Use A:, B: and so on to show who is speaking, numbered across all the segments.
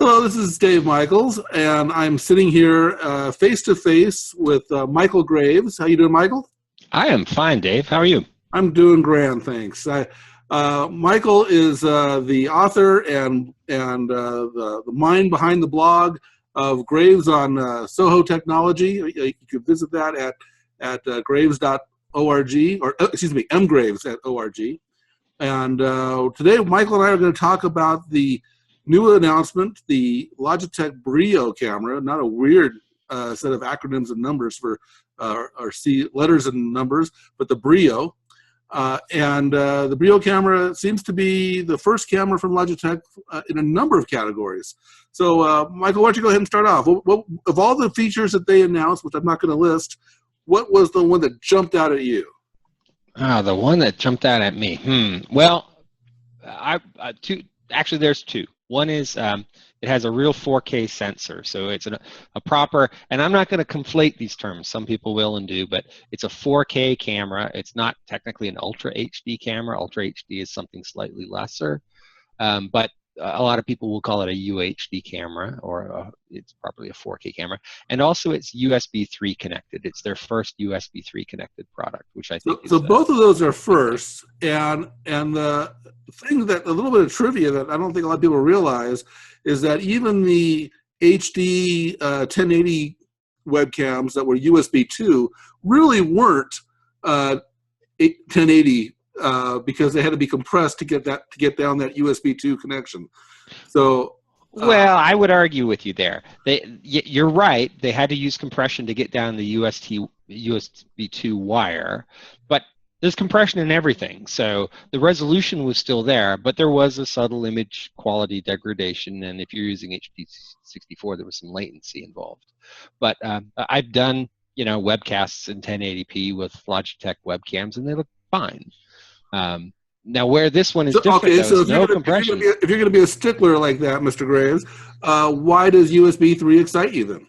A: Hello, this is Dave Michels, and I'm sitting here face-to-face with Michael Graves. How you doing, Michael?
B: I am fine, Dave. How are you?
A: I'm doing grand, thanks. Michael is the author and the mind behind the blog of Graves on Soho Technology. You can visit that at graves.org, or excuse me, mgraves.org. And today, Michael and I are going to talk about the new announcement, the Logitech BRIO camera. Not a weird set of acronyms and numbers for or letters and numbers, but the BRIO. The BRIO camera seems to be the first camera from Logitech in a number of categories. So, Michael, why don't you go ahead and start off? What, of all the features that they announced, which I'm not going to list, what was the one that jumped out at you?
B: The one that jumped out at me. Well, actually, there's two. One is it has a real 4K sensor, so it's a proper, and I'm not going to conflate these terms. Some people will and do, but it's a 4K camera. It's not technically an Ultra HD camera. Ultra HD is something slightly lesser, but a lot of people will call it a UHD camera, or it's probably a 4K camera. And also, it's USB 3 connected. It's their first USB 3 connected product, which I think.
A: So both of those are first, and the thing that a little bit of trivia that I don't think a lot of people realize is that even the HD 1080 webcams that were USB 2 really weren't 1080. Because they had to be compressed to get down that USB 2 connection. So,
B: well, I would argue with you there. You're right. They had to use compression to get down the USB 2 wire, but there's compression in everything. So the resolution was still there, but there was a subtle image quality degradation. And if you're using HD64, there was some latency involved. But I've done webcasts in 1080p with Logitech webcams, and they look fine. Now, where this one is different,
A: okay, so
B: is no compression.
A: If you're going to be a stickler like that, Mr. Graves, why does USB 3 excite you then?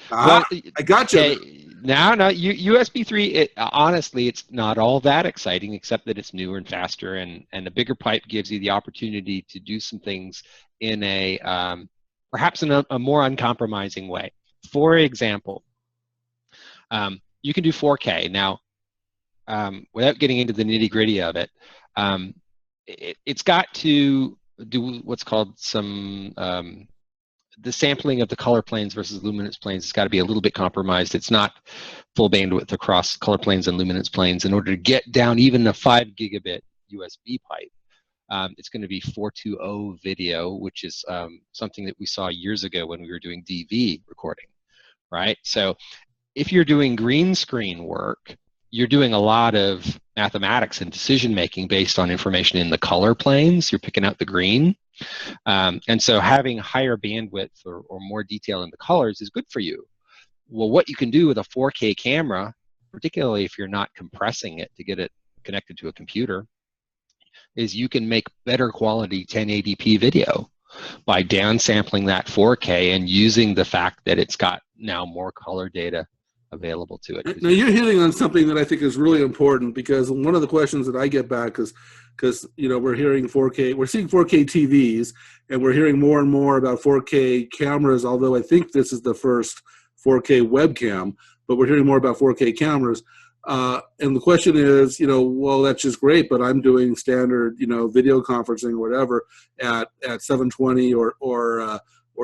B: Well,
A: I got you.
B: No, USB 3, honestly, it's not all that exciting, except that it's newer and faster, and a bigger pipe gives you the opportunity to do some things in perhaps in a more uncompromising way. For example, you can do 4K. Now, without getting into the nitty-gritty of it, it's got to do what's called the sampling of the color planes versus luminance planes has got to be a little bit compromised. It's not full bandwidth across color planes and luminance planes. In order to get down even a 5 gigabit USB pipe, it's going to be 420 video, which is something that we saw years ago when we were doing DV recording, right? So if you're doing green screen work, you're doing a lot of mathematics and decision making based on information in the color planes. You're picking out the green. And so having higher bandwidth or more detail in the colors is good for you. Well, what you can do with a 4K camera, particularly if you're not compressing it to get it connected to a computer, is you can make better quality 1080p video by downsampling that 4K and using the fact that it's got now more color data available to it.
A: Now you're hitting on something that I think is really important, because one of the questions that I get back is because we're hearing 4K, we're seeing 4K TVs, and we're hearing more and more about 4K cameras. Although I think this is the first 4K webcam, but we're hearing more about 4K cameras. And the question is, well, that's just great, but I'm doing standard, video conferencing or whatever at 720 or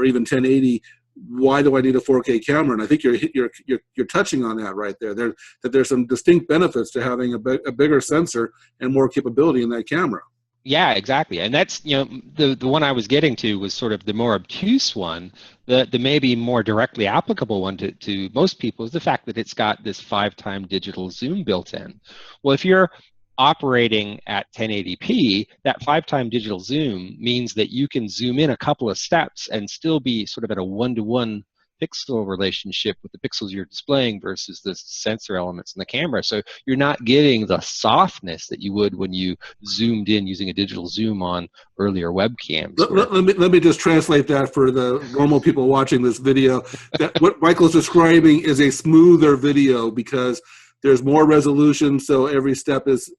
A: even 1080. Why do I need a 4K camera? And I think you're touching on that right there. That there's some distinct benefits to having a bigger sensor and more capability in that camera.
B: Yeah, exactly. And that's the one I was getting to was sort of the more obtuse one. The maybe more directly applicable one to most people is the fact that it's got this 5-time digital zoom built in. Well, if you're operating at 1080p, that 5-time digital zoom means that you can zoom in a couple of steps and still be sort of at a 1-to-1 pixel relationship with the pixels you're displaying versus the sensor elements in the camera. So you're not getting the softness that you would when you zoomed in using a digital zoom on earlier webcams.
A: Let me just translate that for the normal people watching this video. That what Michael's describing is a smoother video because there's more resolution, so every step is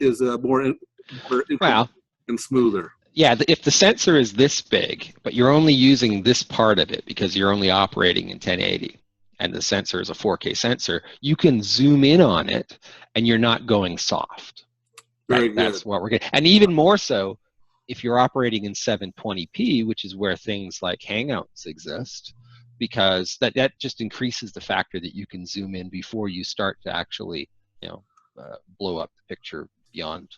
A: more well and smoother.
B: Yeah, if the sensor is this big, but you're only using this part of it because you're only operating in 1080, and the sensor is a 4K sensor, you can zoom in on it, and you're not going soft.
A: Very
B: Right?
A: good.
B: That's what we're getting. And even more so, if you're operating in 720p, which is where things like Hangouts exist, because that just increases the factor that you can zoom in before you start to actually, blow up the picture beyond.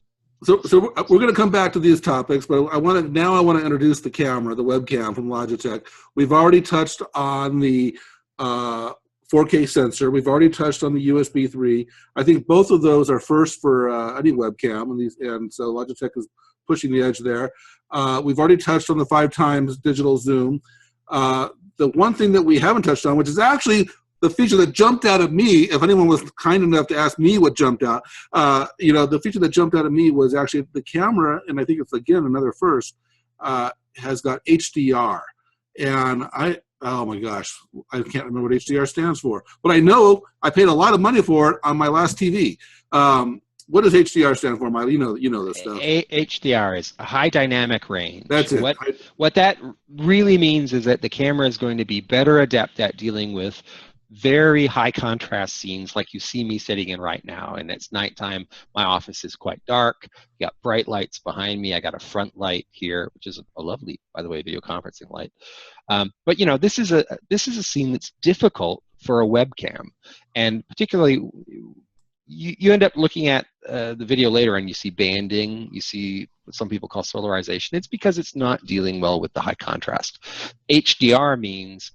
A: So we're going to come back to these topics, but I want to introduce the camera, the webcam from Logitech. We've already touched on the 4K sensor. We've already touched on the USB 3. I think both of those are first for any webcam, and so Logitech is pushing the edge there. We've already touched on the 5x digital zoom. The one thing that we haven't touched on, which is actually the feature that jumped out at me, if anyone was kind enough to ask me what jumped out, the feature that jumped out at me was actually the camera, and I think it's, again, another first, has got HDR. And oh my gosh, I can't remember what HDR stands for. But I know I paid a lot of money for it on my last TV. What does HDR stand for, Miley? You know this stuff.
B: HDR is a high dynamic range.
A: That's it.
B: What that really means is that the camera is going to be better adept at dealing with very high contrast scenes like you see me sitting in right now, and it's nighttime. My office is quite dark. You got bright lights behind me. I got a front light here, which is a lovely, by the way, video conferencing light. But this is a scene that's difficult for a webcam, and particularly you end up looking at the video later and you see banding, you see what some people call solarization. It's because it's not dealing well with the high contrast. HDR means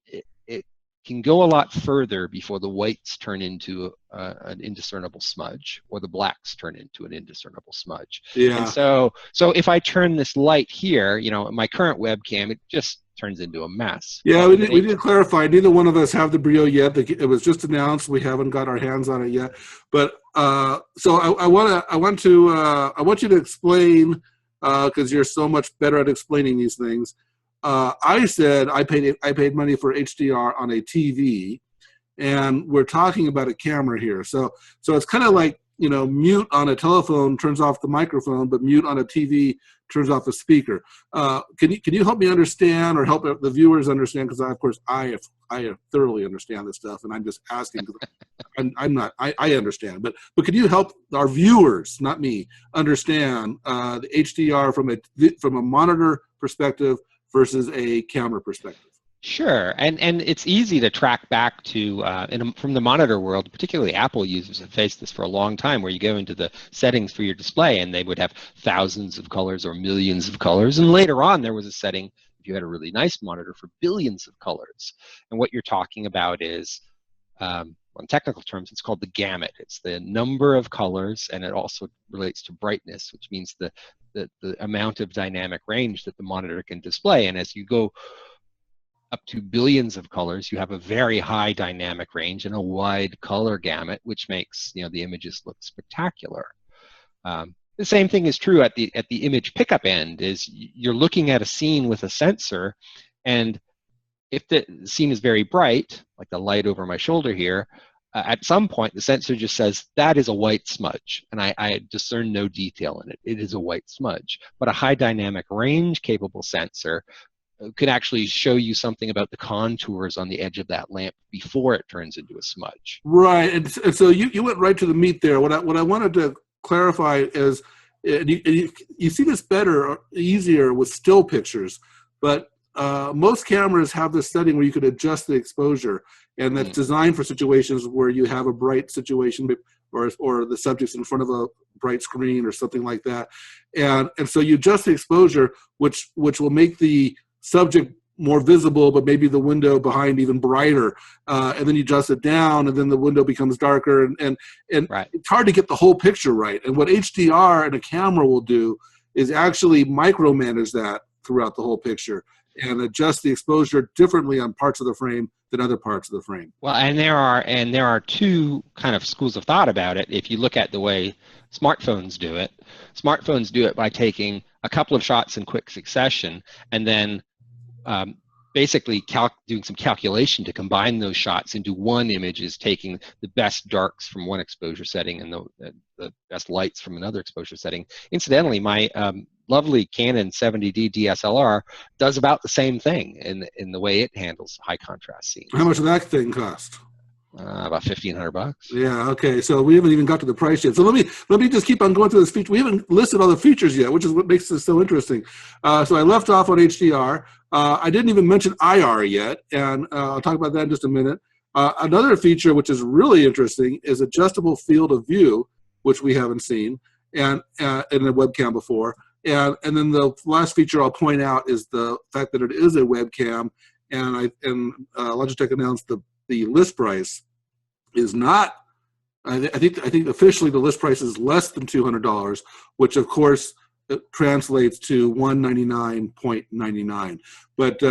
B: it can go a lot further before the whites turn into an indiscernible smudge, or the blacks turn into an indiscernible smudge.
A: Yeah.
B: And so if I turn this light here, my current webcam, it just turns into a mess.
A: Yeah, we did clarify. Neither one of us have the BRIO yet. It was just announced. We haven't got our hands on it yet. But so I want you to explain, because you're so much better at explaining these things. I said I paid money for HDR on a TV, and we're talking about a camera here. So it's kind of like, mute on a telephone turns off the microphone, but mute on a TV turns off the speaker. Can you help me understand, or help the viewers understand? Because of course I thoroughly understand this stuff, and I'm just asking because I understand. But can you help our viewers, not me, understand the HDR from a monitor perspective versus a camera perspective?
B: Sure, and it's easy to track back to from the monitor world. Particularly Apple users have faced this for a long time, where you go into the settings for your display and they would have thousands of colors or millions of colors, and later on there was a setting, if you had a really nice monitor, for billions of colors. And what you're talking about is, on technical terms, it's called the gamut. It's the number of colors, and it also relates to brightness, which means the amount of dynamic range that the monitor can display. And as you go up to billions of colors, you have a very high dynamic range and a wide color gamut, which makes the images look spectacular. The same thing is true at the image pickup end. Is you're looking at a scene with a sensor, and if the scene is very bright, like the light over my shoulder here, at some point the sensor just says that is a white smudge, and I discern no detail in it. It is a white smudge. But a high dynamic range capable sensor could actually show you something about the contours on the edge of that lamp before it turns into a smudge.
A: Right, and so you went right to the meat there. What I wanted to clarify is, you see this better or easier with still pictures, but most cameras have this setting where you could adjust the exposure, and that's designed for situations where you have a bright situation, or the subject's in front of a bright screen or something like that, and so you adjust the exposure, which will make the subject more visible, but maybe the window behind even brighter, and then you adjust it down, and then the window becomes darker, and
B: right.
A: It's hard to get the whole picture right. And what HDR and a camera will do is actually micromanage that throughout the whole picture and adjust the exposure differently on parts of the frame than other parts of the frame.
B: Well, and there are two kind of schools of thought about it. If you look at the way smartphones do it by taking a couple of shots in quick succession, and then basically doing some calculation to combine those shots into one image, is taking the best darks from one exposure setting and the best lights from another exposure setting. Incidentally, my lovely Canon 70D DSLR does about the same thing in the way it handles high contrast scenes.
A: How much did that thing cost?
B: About $1,500.
A: Yeah. Okay. So we haven't even got to the price yet. So let me just keep on going through this feature. We haven't listed all the features yet, which is what makes this so interesting. So I left off on HDR. I didn't even mention IR yet, and I'll talk about that in just a minute. Another feature which is really interesting is adjustable field of view, which we haven't seen and in a webcam before. And then the last feature I'll point out is the fact that it is a webcam, and Logitech announced the list price is not. I think officially the list price is less than $200, which of course translates to $199.99. But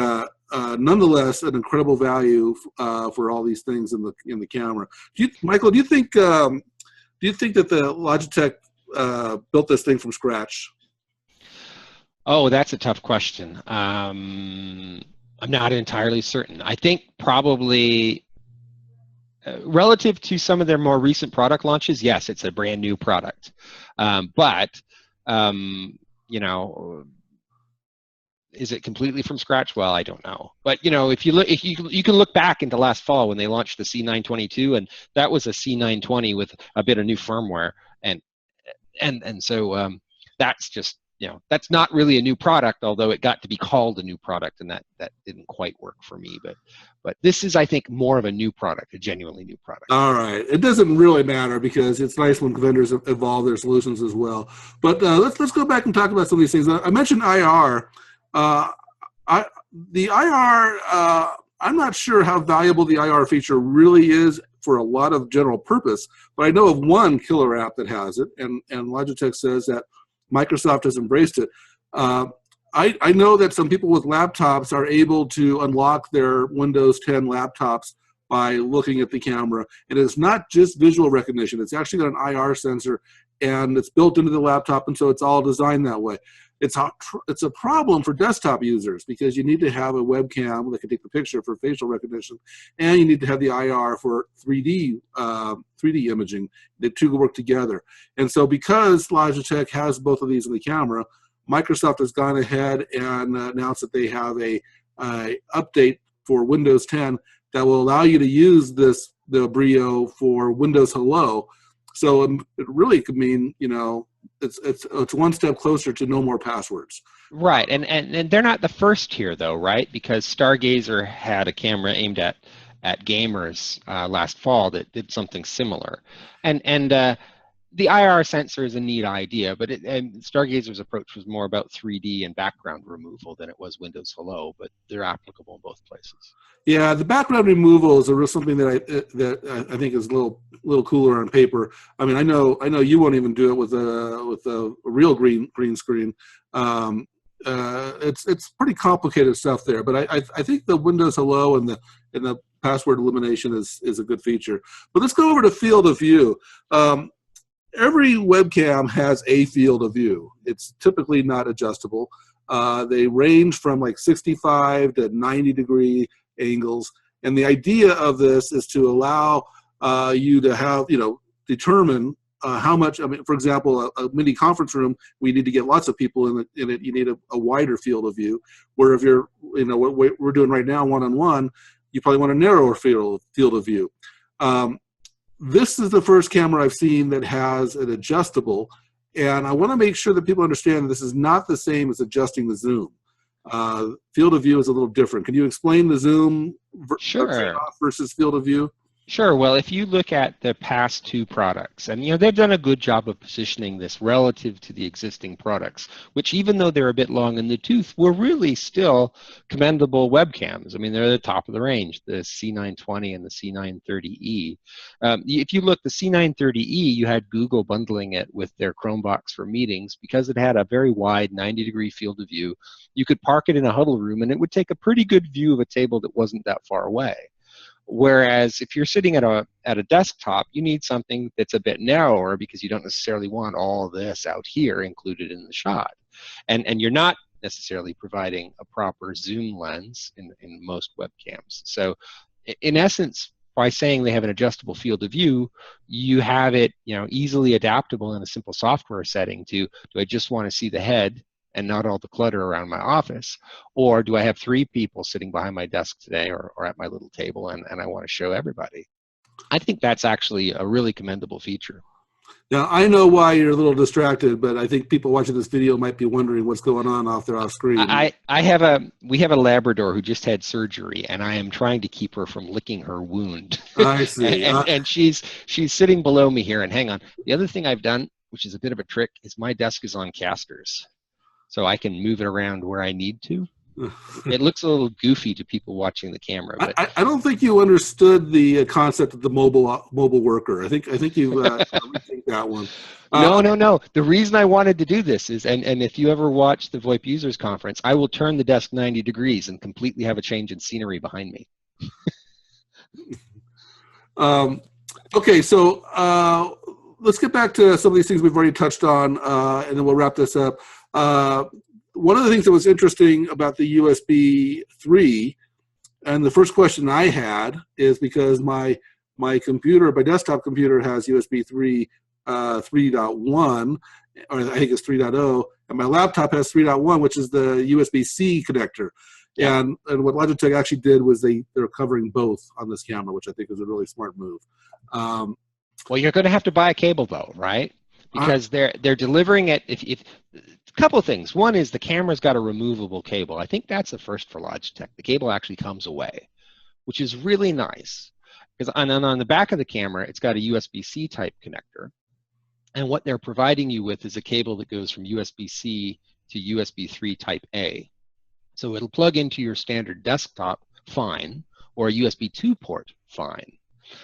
A: nonetheless, an incredible value for all these things in the camera. Michael, do you think that the Logitech built this thing from scratch?
B: Oh, that's a tough question. I'm not entirely certain. I think probably relative to some of their more recent product launches, yes, it's a brand new product. But you know, is it completely from scratch? Well, I don't know. But you know, if you can look back into last fall when they launched the C922, and that was a C920 with a bit of new firmware, and so that's just, you know, that's not really a new product, although it got to be called a new product, and that didn't quite work for me. But this is, I think, more of a new product, a genuinely new product.
A: All right. It doesn't really matter because it's nice when vendors evolve their solutions as well. But let's go back and talk about some of these things. I mentioned IR. The IR, I'm not sure how valuable the IR feature really is for a lot of general purpose, but I know of one killer app that has it, and Logitech says that Microsoft has embraced it. I know that some people with laptops are able to unlock their Windows 10 laptops by looking at the camera. And it's not just visual recognition. It's actually got an IR sensor, and it's built into the laptop, and so it's all designed that way. It's a problem for desktop users because you need to have a webcam that can take the picture for facial recognition, and you need to have the IR for 3D imaging. The two work together. And so because Logitech has both of these in the camera, Microsoft has gone ahead and announced that they have a update for Windows 10 that will allow you to use the BRIO for Windows Hello. So it really could mean, you know, it's one step closer to no more passwords.
B: Right, and they're not the first here though, right? Because Stargazer had a camera aimed at gamers last fall that did something similar, and the IR sensor is a neat idea, but Stargazer's approach was more about 3D and background removal than it was Windows Hello, but they're applicable in both places. Yeah,
A: the background removal is something that I think is a little cooler on paper. I mean, I know you won't even do it with a real green screen. It's pretty complicated stuff there, but I think the Windows Hello and the password elimination is a good feature. But let's go over to field of view. Every webcam has a field of view. It's typically not adjustable. They range from like 65 to 90 degree angles. And the idea of this is to allow you to have, you know, determine how much, I mean, for example, a mini conference room, we need to get lots of people in it, you need a wider field of view. Where if you're, you know, what we're doing right now, one-on-one, you probably want a narrower field of view. This is the first camera I've seen that has an adjustable, and I want to make sure that people understand that this is not the same as adjusting the zoom. Field of view is a little different. Can you explain the zoom versus field of view?
B: Sure. Well, if you look at the past two products, and you know, they've done a good job of positioning this relative to the existing products, which even though they're a bit long in the tooth, were really still commendable webcams. I mean, they're at the top of the range, the C920 and the C930E. If you look, the C930E, you had Google bundling it with their Chromebox for meetings because it had a very wide 90-degree field of view. You could park it in a huddle room, and it would take a pretty good view of a table that wasn't that far away. Whereas if you're sitting at a desktop, you need something that's a bit narrower because you don't necessarily want all of this out here included in the shot. And you're not necessarily providing a proper zoom lens in most webcams. So in essence, by saying they have an adjustable field of view, you have it, you know, easily adaptable in a simple software setting to, do I just want to see the head and not all the clutter around my office? Or do I have 3 people sitting behind my desk today or at my little table, and I want to show everybody? I think that's actually a really commendable feature.
A: Now, I know why you're a little distracted, but I think people watching this video might be wondering what's going on off screen.
B: We have a Labrador who just had surgery, and I am trying to keep her from licking her wound.
A: I see.
B: and she's sitting below me here, and hang on. The other thing I've done, which is a bit of a trick, is my desk is on casters, so I can move it around where I need to. It looks a little goofy to people watching the camera, but
A: I don't think you understood the concept of the mobile worker. I think you rethink that one.
B: No. The reason I wanted to do this is, and if you ever watch the VoIP Users Conference, I will turn the desk 90 degrees and completely have a change in scenery behind me.
A: Okay, so let's get back to some of these things we've already touched on, and then we'll wrap this up. One of the things that was interesting about the USB 3, and the first question I had is because my desktop computer has USB 3 3.1, or I think it's 3.0, and my laptop has 3.1, which is the USB-C connector. Yeah. And what Logitech actually did was they're covering both on this camera, which I think is a really smart move.
B: Well, you're going to have to buy a cable though, right? Because they're delivering it. If a couple of things. One is the camera's got a removable cable. I think that's the first for Logitech. The cable actually comes away, which is really nice. Because on the back of the camera, it's got a USB-C type connector. And what they're providing you with is a cable that goes from USB-C to USB 3 type A. So it'll plug into your standard desktop, fine, or a USB 2 port, fine.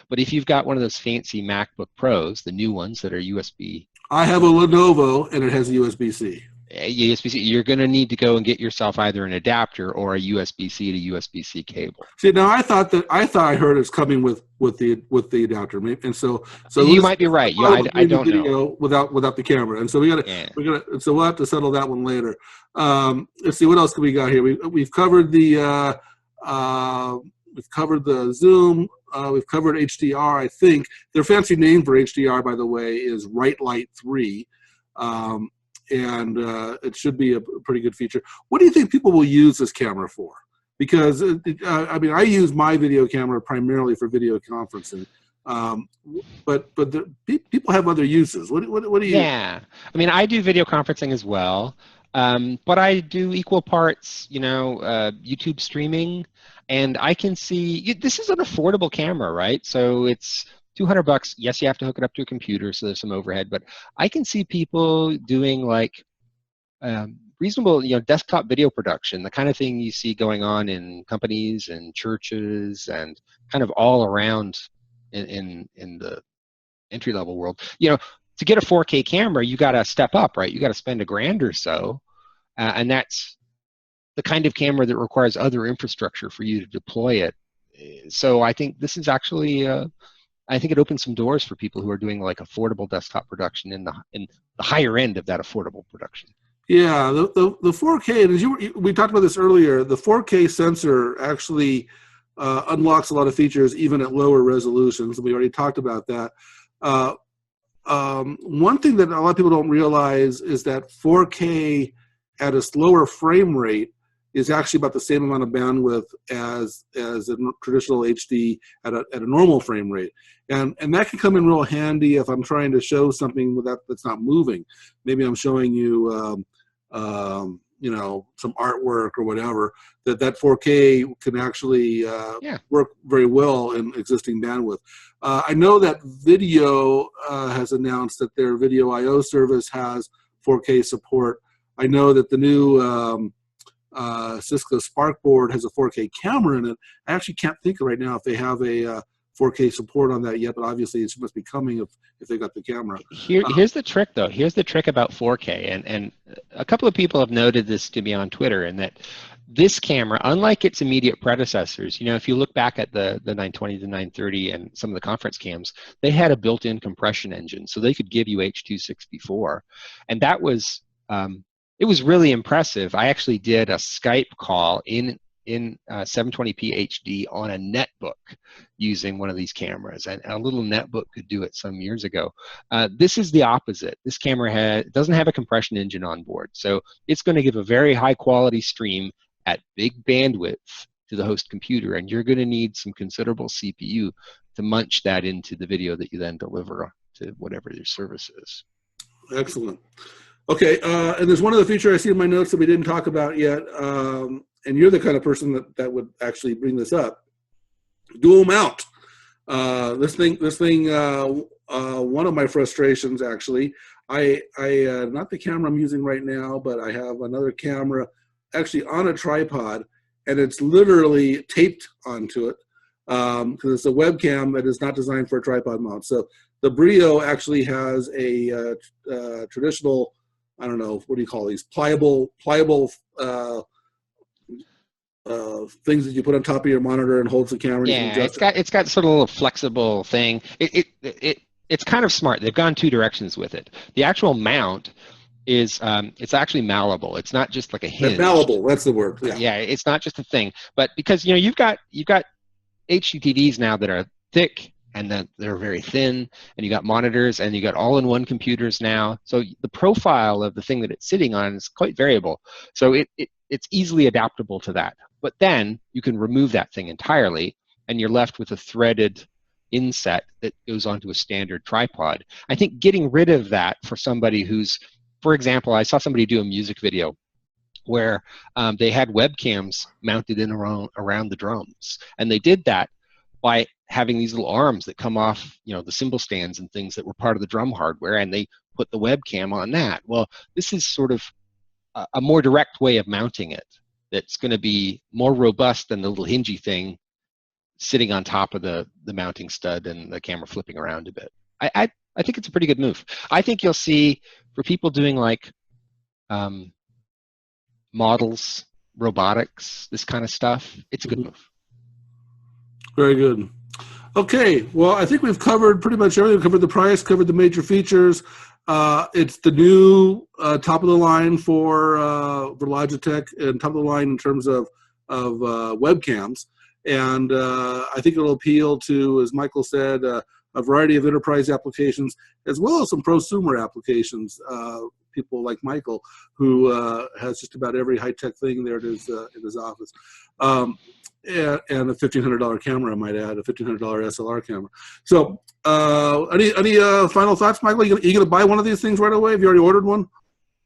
B: But if you've got one of those fancy MacBook Pros, the new ones that are USB...
A: I have a Lenovo, and it has USB-C.
B: USB-C, you're going to need to go and get yourself either an adapter or a USB-C to USB-C cable.
A: See, now I thought I heard it's coming with the adapter, and so
B: you might be right. I don't know
A: without the camera, and so we'll have to settle that one later. Let's see what else we got here. We've covered the Zoom. We've covered HDR. I think their fancy name for HDR, by the way, is Right Light 3. And it should be a pretty good feature. What do you think people will use this camera for? Because, I mean, I use my video camera primarily for video conferencing, but people have other uses. What do you?
B: Yeah, I mean, I do video conferencing as well, but I do equal parts, YouTube streaming, and I can see, this is an affordable camera, right? So it's $200. Yes, you have to hook it up to a computer, so there's some overhead. But I can see people doing like reasonable, desktop video production, the kind of thing you see going on in companies and churches and kind of all around in the entry-level world. To get a 4K camera, you got to step up, right? You got to spend $1,000 or so, and that's the kind of camera that requires other infrastructure for you to deploy it. So I think this is actually. I think it opens some doors for people who are doing like affordable desktop production in the higher end of that affordable production.
A: Yeah, the 4K, and we talked about this earlier, the 4K sensor actually unlocks a lot of features even at lower resolutions. We already talked about that. One thing that a lot of people don't realize is that 4K at a slower frame rate is actually about the same amount of bandwidth as a traditional HD at a normal frame rate. And that can come in real handy if I'm trying to show something that's not moving. Maybe I'm showing you, some artwork or whatever, that 4K can actually work very well in existing bandwidth. I know that Video has announced that their Video I/O service has 4K support. I know that the new Cisco Spark board has a 4K camera in it. I actually can't think right now if they have a 4K support on that yet, but obviously it must be coming if they got the camera.
B: Here's the trick, though. Here's the trick about 4K, and a couple of people have noted this to me on Twitter, and that this camera, unlike its immediate predecessors, if you look back at the 920, the 930, and some of the conference cams, they had a built-in compression engine, so they could give you H.264, and that was it was really impressive. I actually did a Skype call in in 720p HD on a netbook using one of these cameras, and a little netbook could do it some years ago. This is the opposite. This camera doesn't have a compression engine on board, so it's going to give a very high quality stream at big bandwidth to the host computer, and you're going to need some considerable CPU to munch that into the video that you then deliver to whatever your service is.
A: Excellent. Okay, and there's one other feature I see in my notes that we didn't talk about yet, and you're the kind of person that would actually bring this up. Dual mount. This thing. One of my frustrations, actually, I not the camera I'm using right now, but I have another camera actually on a tripod, and it's literally taped onto it because it's a webcam that is not designed for a tripod mount. So the BRIO actually has a traditional, I don't know, what do you call these, pliable things that you put on top of your monitor and holds the camera.
B: Yeah, it's got sort of a little flexible thing. It's kind of smart. They've gone two directions with it. The actual mount is it's actually malleable. It's not just like a hinge.
A: Malleable, that's the word. Yeah.
B: Yeah, it's not just a thing. But because you've got HDTVs now that are thick and then they're very thin, and you got monitors, and you got all-in-one computers now. So the profile of the thing that it's sitting on is quite variable. So it's easily adaptable to that. But then you can remove that thing entirely, and you're left with a threaded inset that goes onto a standard tripod. I think getting rid of that for somebody who's, for example, I saw somebody do a music video where they had webcams mounted in around the drums, and they did that by having these little arms that come off, the cymbal stands and things that were part of the drum hardware, and they put the webcam on that. Well, this is sort of a more direct way of mounting it that's going to be more robust than the little hingy thing sitting on top of the mounting stud and the camera flipping around a bit. I think it's a pretty good move. I think you'll see, for people doing like models, robotics, this kind of stuff, it's a good move.
A: Very good. Okay, well, I think we've covered pretty much everything. We've covered the price, covered the major features. It's the new top of the line for Logitech, and top of the line in terms of webcams. And I think it'll appeal to, as Michael said, a variety of enterprise applications, as well as some prosumer applications. People like Michael, who has just about every high-tech thing there in his office. And a $1,500 camera, I might add, a $1,500 SLR camera. So, any final thoughts, Michael? Are you going to buy one of these things right away? Have you already ordered one?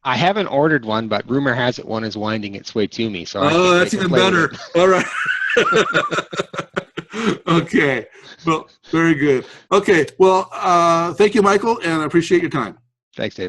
B: I haven't ordered one, but rumor has it one is winding its way to me. So
A: that's even better. All right. Okay. Well, very good. Okay. Well, thank you, Michael, and I appreciate your time.
B: Thanks, Dave.